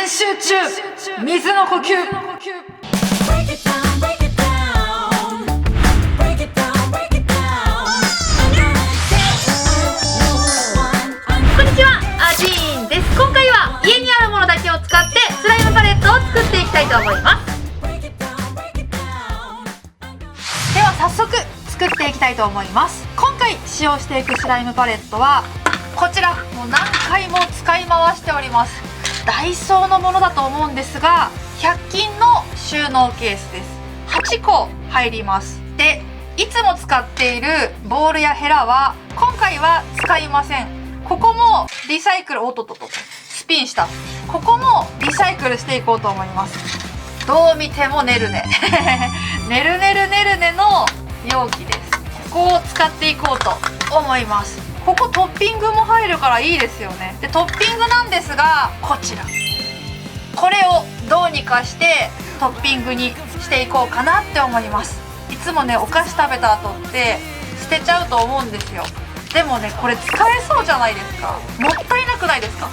練習中、水の呼吸。今回は家にあるものだけを使ってスライムパレットを作っていきたいと思います。では早速作っていきたいと思います。今回使用していくスライムパレットはこちら、もう何回も使い回しております。ダイソーのものだと思うんですが、100均の収納ケースです。8個入ります。で、いつも使っているボールやヘラは今回は使いません。ここもリサイクル、おっとっとっと、スピンした。ここもリサイクルしていこうと思います。どう見てもねるねねるねるねるねの容器です。ここを使っていこうと思います。ここトッピングも入るからいいですよね。で、トッピングなんですが、こちら、これをどうにかしてトッピングにしていこうかなって思います。いつもね、お菓子食べた後って捨てちゃうと思うんですよ。でもね、これ使えそうじゃないですか。もったいなくないですか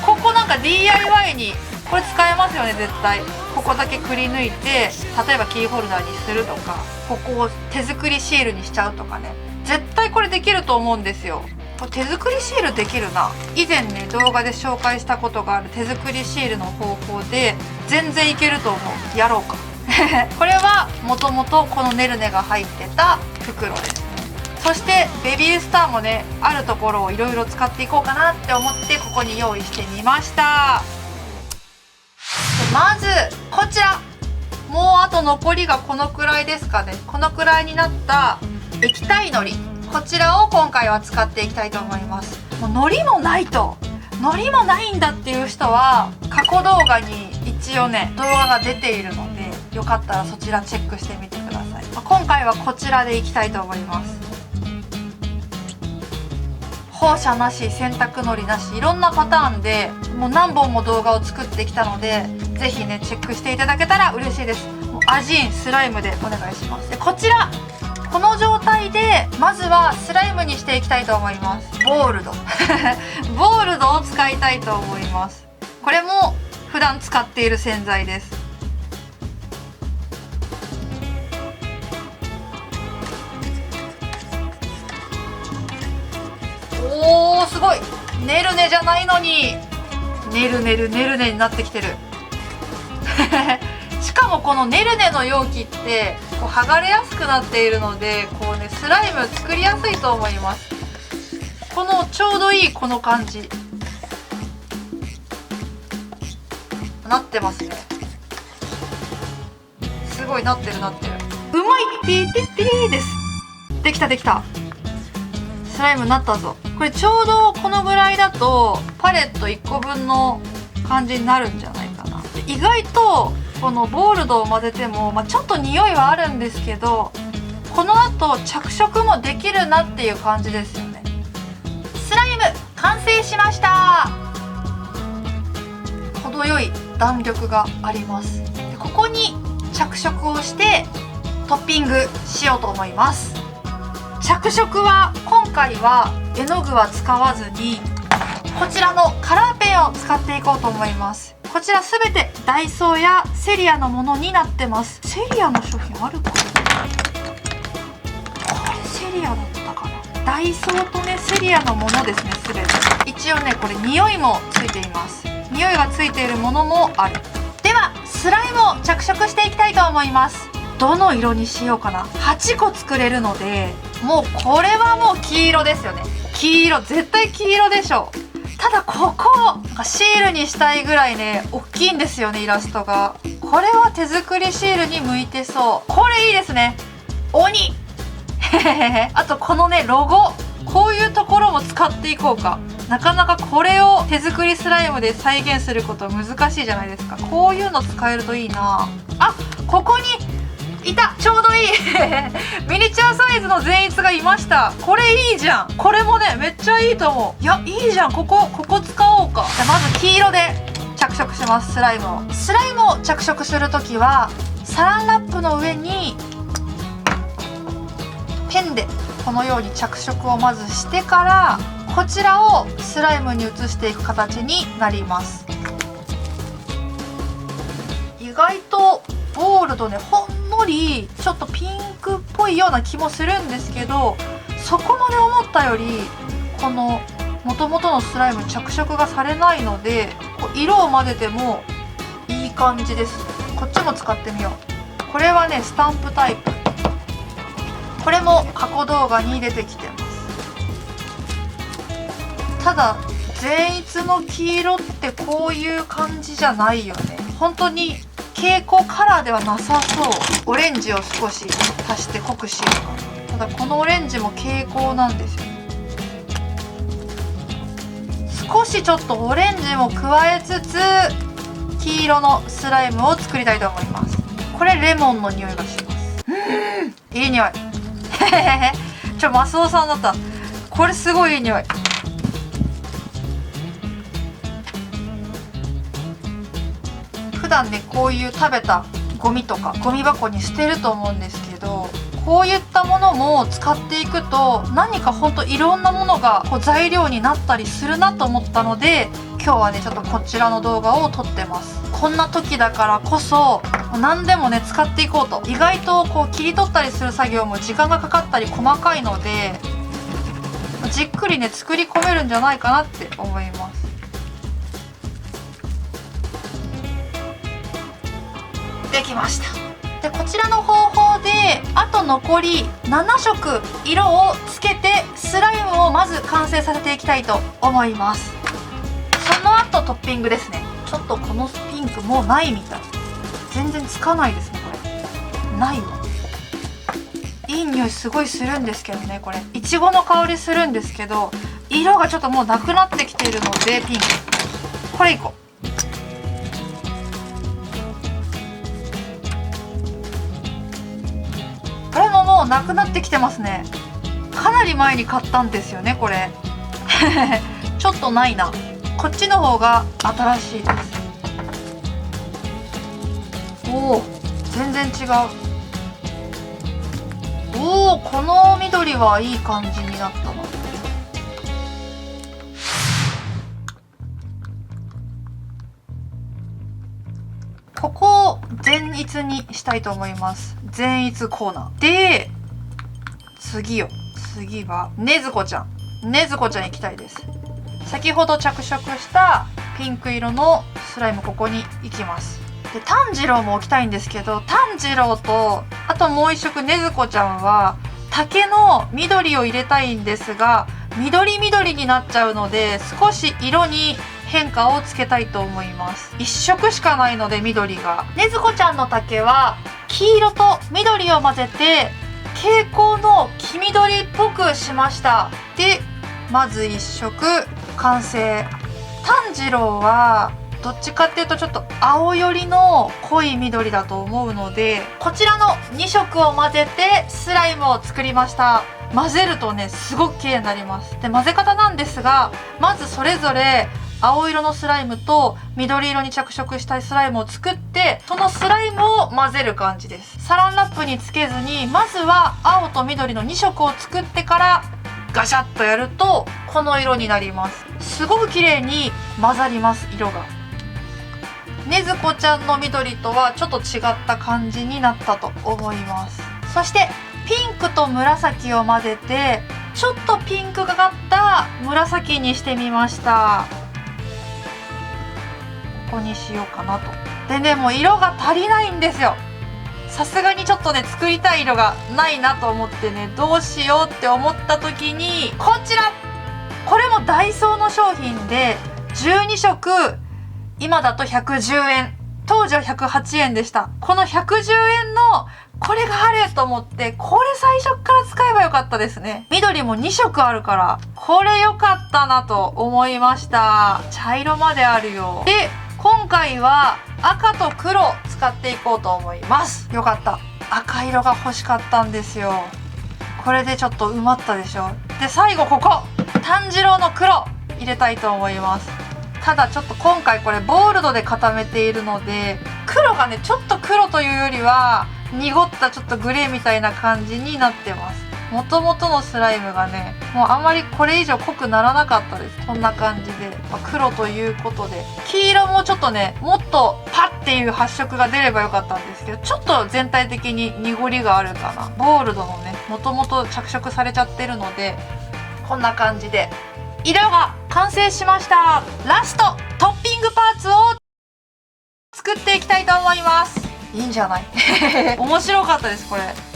ここなんか DIY にこれ使えますよね、絶対。ここだけくり抜いて、例えばキーホルダーにするとか、ここを手作りシールにしちゃうとかね、絶対これできると思うんですよ。これ手作りシールできるな。以前ね、動画で紹介したことがある手作りシールの方法で全然いけると思う。やろうかこれはもともとこのねるねが入ってた袋です。そしてベビースターもね、あるところをいろいろ使っていこうかなって思ってここに用意してみました。まずこちら、もうあと残りがこのくらいですかね。このくらいになった液体のり、こちらを今回は使っていきたいと思います。もうのりもないと、のりもないんだっていう人は過去動画に一応ね、動画が出ているので、よかったらそちらチェックしてみてください。今回はこちらでいきたいと思います。放射なし、洗濯のりなし、いろんなパターンでもう何本も動画を作ってきたので、ぜひねチェックしていただけたら嬉しいです。もうアジーンスライムでお願いします。で、こちら、この状態でまずはスライムにしていきたいと思います。ボールドボールドを使いたいと思います。これも普段使っている洗剤です。おー、すごい。ねるねじゃないのにねるねるねるねになってきてるしかもこのねるねの容器ってこう剥がれやすくなっているので、こうね、スライム作りやすいと思います。このちょうどいいこの感じなってますね。すごいなってるなってる。うまい、ピーピッピーです。できたできた。スライムになったぞ。これちょうどこのぐらいだとパレット1個分の感じになるんじゃないかな。意外とこのボールドを混ぜても、ちょっと匂いはあるんですけど、この後着色もできるなっていう感じですよね。スライム完成しました。程よい弾力があります。で、ここに着色をしてトッピングしようと思います。着色は今回は絵の具は使わずにこちらのカラーペンを使っていこうと思います。こちらすべてダイソーやセリアのものになってます。セリアの商品あるかな。これセリアだったかな。ダイソーとね、セリアのものですね、すべて。一応ね、これ匂いもついています。匂いがついているものもある。ではスライムを着色していきたいと思います。どの色にしようかな。8個作れるので、もうこれはもう黄色ですよね。黄色、絶対黄色でしょ。ただここシールにしたいぐらいね、大きいんですよね、イラストが。これは手作りシールに向いてそう。これいいですね、鬼あとこのね、ロゴ、こういうところも使っていこうか。なかなかこれを手作りスライムで再現すること難しいじゃないですか。こういうの使えるといいなあ。ここにいた、ちょうどいいミニチュアサイズの善逸がいました。これいいじゃん。これもね、めっちゃいいと思う。いや、いいじゃん。ここ使おうか。じゃあまず黄色で着色します。スライムを着色するときはサランラップの上にペンでこのように着色をまずしてから、こちらをスライムに移していく形になります。意外とゴールドね、ほんのりちょっとピンクっぽいような気もするんですけど、そこまで思ったよりこの元々のスライム着色がされないので、色を混ぜてもいい感じです。こっちも使ってみよう。これはねスタンプタイプ、これも過去動画に出てきてます。ただ善逸の黄色ってこういう感じじゃないよね。本当に蛍光カラーではなさそう。オレンジを少し足して濃くしようかな。ただこのオレンジも蛍光なんですよね。少しちょっとオレンジも加えつつ黄色のスライムを作りたいと思います。これレモンの匂いがします。いい匂いマスオさんだった。これすごいいい匂い。普段ねこういう食べたゴミとかゴミ箱に捨てると思うんですけど、こういったものも使っていくと何かほんといろんなものが材料になったりするなと思ったので、今日はねちょっとこちらの動画を撮ってます。こんな時だからこそ何でもね使っていこうと。意外と切り取ったりする作業も時間がかかったり細かいので、じっくりね作り込めるんじゃないかなって思います。できました。でこちらの方法であと残り7色色をつけてスライムをまず完成させていきたいと思います。その後トッピングですね。ちょっとこのピンクもうないみたい。全然つかないですね。これないわ。いい匂いすごいするんですけどね。これいちごの香りするんですけど、色がちょっともうなくなってきているのでピンク、これいこう。これももうなくなってきてますね。かなり前に買ったんですよねこれちょっとないな。こっちの方が新しいです。おお全然違う。おおこの緑はいい感じになったな。ここを善逸にしたいと思います。善逸コーナーで次はねずこちゃん。ねずこちゃん行きたいです。先ほど着色したピンク色のスライムここに行きます。で炭治郎も置きたいんですけど、炭治郎とあともう一色ねずこちゃんは竹の緑を入れたいんですが、緑になっちゃうので少し色に変化をつけたいと思います。一色しかないので緑が。ねずこちゃんの竹は黄色と緑を混ぜて蛍光の黄緑っぽくしました。でまず一色完成。炭治郎はどっちかっていうとちょっと青寄りの濃い緑だと思うので、こちらの2色を混ぜてスライムを作りました。混ぜるとねすごく綺麗になります。で混ぜ方なんですが、まずそれぞれ青色のスライムと緑色に着色したスライムを作って、そのスライムを混ぜる感じです。サランラップにつけずにまずは青と緑の2色を作ってからガシャッとやるとこの色になります。すごく綺麗に混ざります。色がねずこちゃんの緑とはちょっと違った感じになったと思います。そしてピンクと紫を混ぜてちょっとピンクがかった紫にしてみました。ここにしようかなと。でねもう色が足りないんですよ。さすがにちょっとね作りたい色がないなと思ってね、どうしようって思った時にこちら、これもダイソーの商品で12色今だと110円、当時は108円でした。この110円のこれがあると思って、これ最初から使えばよかったですね。緑も2色あるからこれ良かったなと思いました。茶色まであるよ。で今回は赤と黒使っていこうと思います。よかった、赤色が欲しかったんですよ。これでちょっと埋まったでしょ。で最後ここ炭治郎の黒入れたいと思います。ただちょっと今回これボールドで固めているので、黒がねちょっと黒というよりは濁ったちょっとグレーみたいな感じになってます。元々のスライムがねもうあまりこれ以上濃くならなかったです。こんな感じで、黒ということで黄色もちょっとねもっとパッっていう発色が出ればよかったんですけど、ちょっと全体的に濁りがあるかな。ゴールドのね、もともと着色されちゃってるので、こんな感じで色が完成しました。ラストトッピングパーツを作っていきたいと思います。いいんじゃない面白かったです。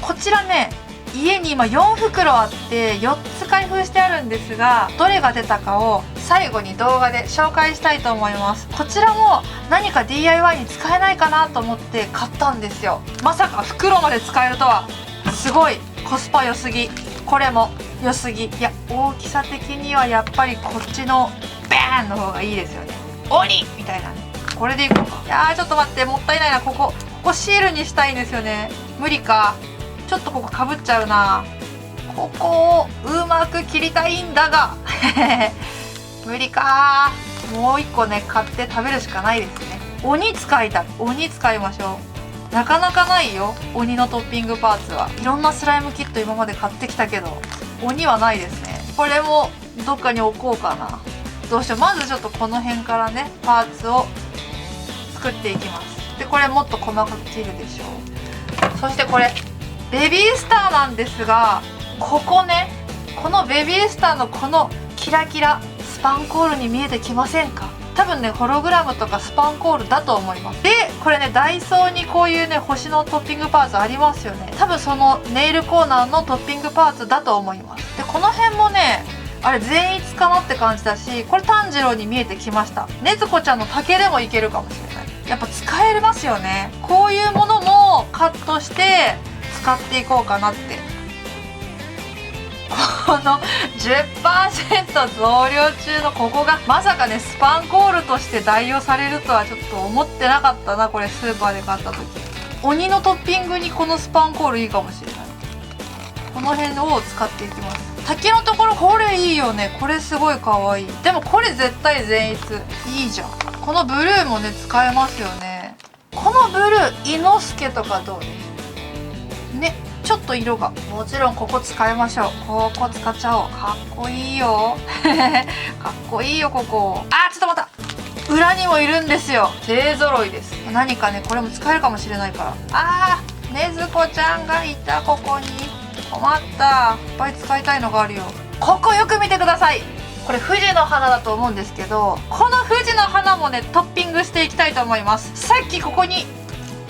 こちらね、家に今4袋あって4つ開封してあるんですが、どれが出たかを最後に動画で紹介したいと思います。こちらも何か DIY に使えないかなと思って買ったんですよ。まさか袋まで使えるとは。すごいコスパ良すぎ。これも良すぎ。いや、大きさ的にはやっぱりこっちのバーンの方がいいですよね。鬼みたいなね。これでいこうか。いやー、ちょっと待って、もったいないな。ここシールにしたいんですよね。無理か。ちょっとここかぶっちゃうな。ここをうまく切りたいんだが無理か。もう一個ね、買って食べるしかないですね。鬼使いたい。鬼使いましょう。なかなかないよ、鬼のトッピングパーツは。いろんなスライムキット今まで買ってきたけど鬼はないですね。これもどっかに置こうかな。どうしよう。まずちょっとこの辺からね、パーツを作っていきます。で、これもっと細かく切るでしょう。そしてこれベビースターなんですが、ここね、このベビースターのこのキラキラスパンコールに見えてきませんか？多分ね、ホログラムとかスパンコールだと思います。で、これね、ダイソーにこういうね、星のトッピングパーツありますよね。多分そのネイルコーナーのトッピングパーツだと思います。で、この辺もね、あれ善逸かなって感じだし、これ炭治郎に見えてきました。ねずこちゃんの竹でもいけるかもしれない。やっぱ使えますよね。こういうものもカットして使っていこうかなって。この 10% 増量中のここがまさかね、スパンコールとして代用されるとはちょっと思ってなかったな。これスーパーで買った時。鬼のトッピングにこのスパンコールいいかもしれない。この辺を使っていきます。竹のところこれいいよね。これすごいかわいい。でもこれ絶対善逸。いいじゃん。このブルーもね、使えますよね。このブルー伊之助とかどうですね。ちょっと色が、もちろんここ使いましょう。ここ使っちゃおう。かっこいいよかっこいいよここ。あー、ちょっと待った。裏にもいるんですよ。勢ぞろいです。何かね、これも使えるかもしれないから。あー、ねずこちゃんがいた。ここに困った。いっぱい使いたいのがあるよ。ここよく見てください。これ富士の花だと思うんですけど、この富士の花もね、トッピングしていきたいと思います。さっきここに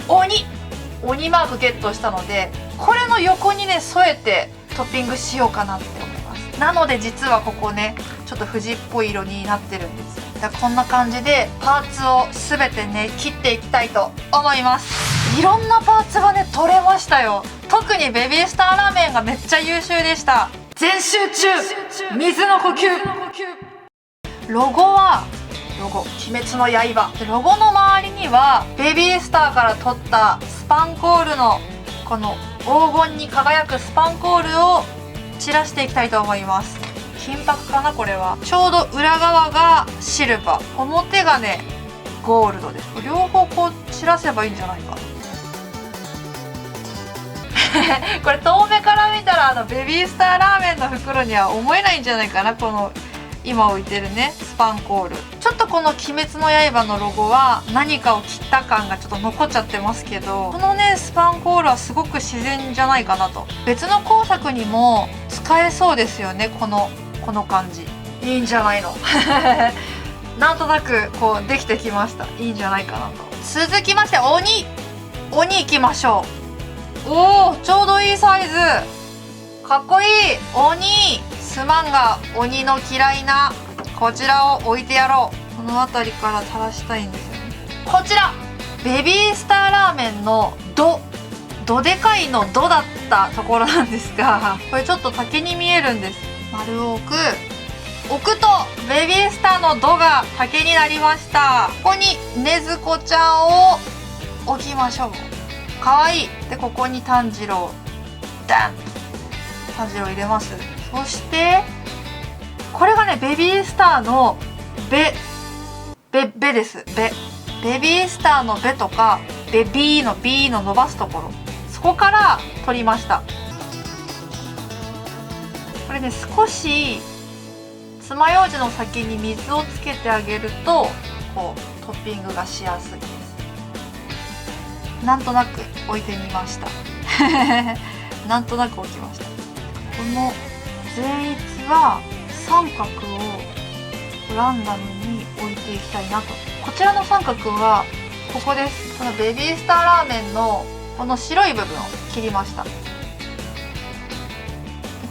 鬼マークゲットしたので、これの横にね添えてトッピングしようかなって思います。なので実はここね、ちょっと富士っぽい色になってるんですよ。だからこんな感じでパーツを全てね切っていきたいと思います。いろんなパーツがね取れましたよ。特にベビースターラーメンがめっちゃ優秀でした。全集中水の呼吸。ロゴは鬼滅の刃で、ロゴの周りにはベビースターから取ったスパンコールのこの黄金に輝くスパンコールを散らしていきたいと思います。金箔かな。これはちょうど裏側がシルバー、表がねゴールドです。両方こう散らせばいいんじゃないかなこれ遠目から見たらベビースターラーメンの袋には思えないんじゃないかな。この今置いてるねスパンコール。ちょっとこの鬼滅の刃のロゴは何かを切った感がちょっと残っちゃってますけど、このねスパンコールはすごく自然じゃないかなと。別の工作にも使えそうですよね。この感じいいんじゃないのなんとなくこうできてきました。いいんじゃないかなと。続きまして鬼いきましょう。おー、ちょうどいいサイズ。かっこいい。鬼すまんが鬼の嫌いなこちらを置いてやろう。この辺りから垂らしたいんですよね。こちらベビースターラーメンのどでかいのだったところなんですが、これちょっと竹に見えるんです。丸を置くとベビースターのが竹になりました。ここにねずこちゃんを置きましょう。かわいい。でここに炭治郎ダン炭治郎入れます。そしてこれがねベビースターのベです。ベビースターのベとかベビーの B の伸ばすところ、そこから取りました。これね少し爪楊枝の先に水をつけてあげるとこうトッピングがしやすいです。なんとなく置いてみましたなんとなく置きました。この善逸は三角をランダムに置いていきたいなと。こちらの三角はここです。このベビースターラーメンのこの白い部分を切りました。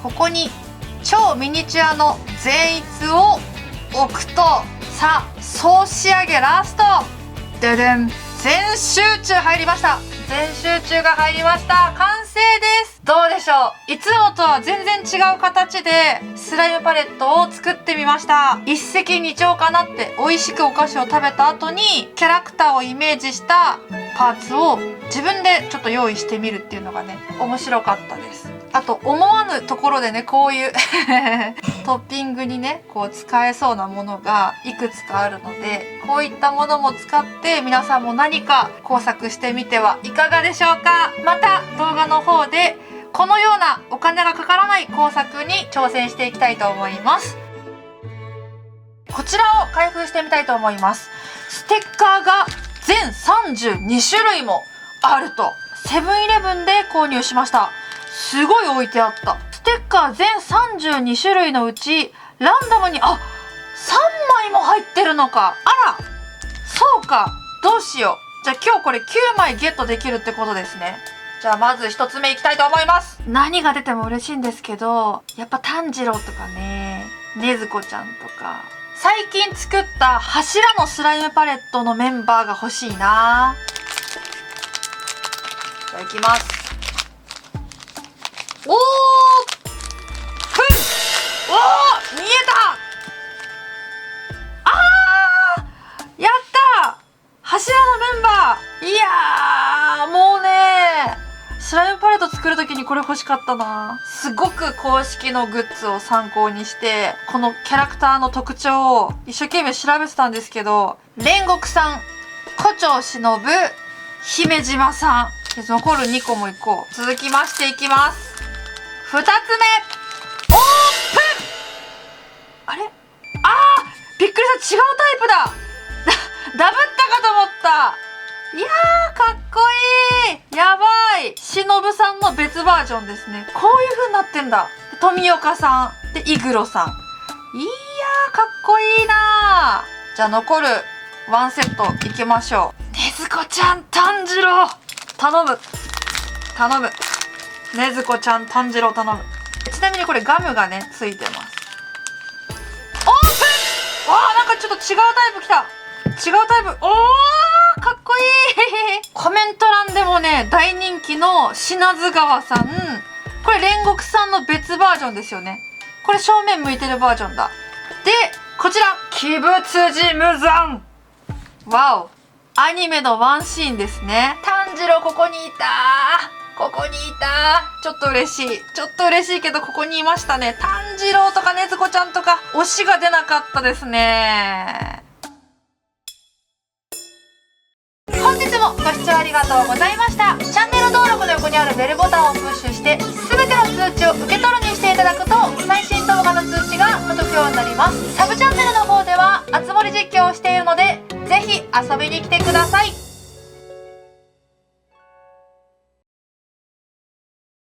ここに超ミニチュアの善逸を置くと、さあ総仕上げラスト、ででん、全集中入りました。全集中が入りました。完成です。どうでしょう。いつもとは全然違う形でスライムパレットを作ってみました。一石二鳥かなって。美味しくお菓子を食べた後にキャラクターをイメージしたパーツを自分でちょっと用意してみるっていうのがね、面白かったです。あと思わぬところでね、こういうトッピングにねこう使えそうなものがいくつかあるので、こういったものも使って皆さんも何か工作してみてはいかがでしょうか。また動画の方でこのようなお金がかからない工作に挑戦していきたいと思います。こちらを開封してみたいと思います。ステッカーが全32種類もあるとセブンイレブンで購入しました。すごい置いてあった。ステッカー全32種類のうちランダムに3枚も入ってるのか。あら、そうか、どうしよう。じゃあ今日これ9枚ゲットできるってことですね。じゃあまず1つ目いきたいと思います。何が出ても嬉しいんですけど、やっぱ炭治郎とかね、禰豆子ちゃんとか、最近作った柱のスライムパレットのメンバーが欲しいな。じゃあいきます。おー、見えた。やったー、柱のメンバー。いやー、もうね、スライムパレット作る時にこれ欲しかったな。すごく公式のグッズを参考にしてこのキャラクターの特徴を一生懸命調べてたんですけど、煉獄さん、胡蝶忍、姫島さん、残る2個もいこう。続きましていきます。2つ目オープン。あれ、びっくりした。違うタイプだダブったかと思った。いやー、かっこいい。やばい。忍さんの別バージョンですね。こういう風になってんだ。富岡さんでイグロさん。いやー、かっこいいなー。じゃあ残る1セットいきましょう。禰豆子ちゃん、炭治郎頼む頼む。禰豆子ちゃん、炭治郎頼む。ちなみにこれガムがねついてます。オープン。なんかちょっと違うタイプきた。違うタイプ。かっこいいコメント欄でもね大人気の品津川さん、これ煉獄さんの別バージョンですよね。これ正面向いてるバージョンだ。でこちら鬼舞辻無惨。わお、アニメのワンシーンですね。炭治郎ここにいた。ここにいた。ちょっと嬉しい。ちょっと嬉しいけどここにいましたね。炭治郎とか禰豆子ちゃんとか推しが出なかったですね。本日もご視聴ありがとうございました。チャンネル登録の横にあるベルボタンをプッシュして全ての通知を受け取るにしていただくと最新動画の通知が届くようになります。サブチャンネルの方ではあつ森実況をしているのでぜひ遊びに来てください。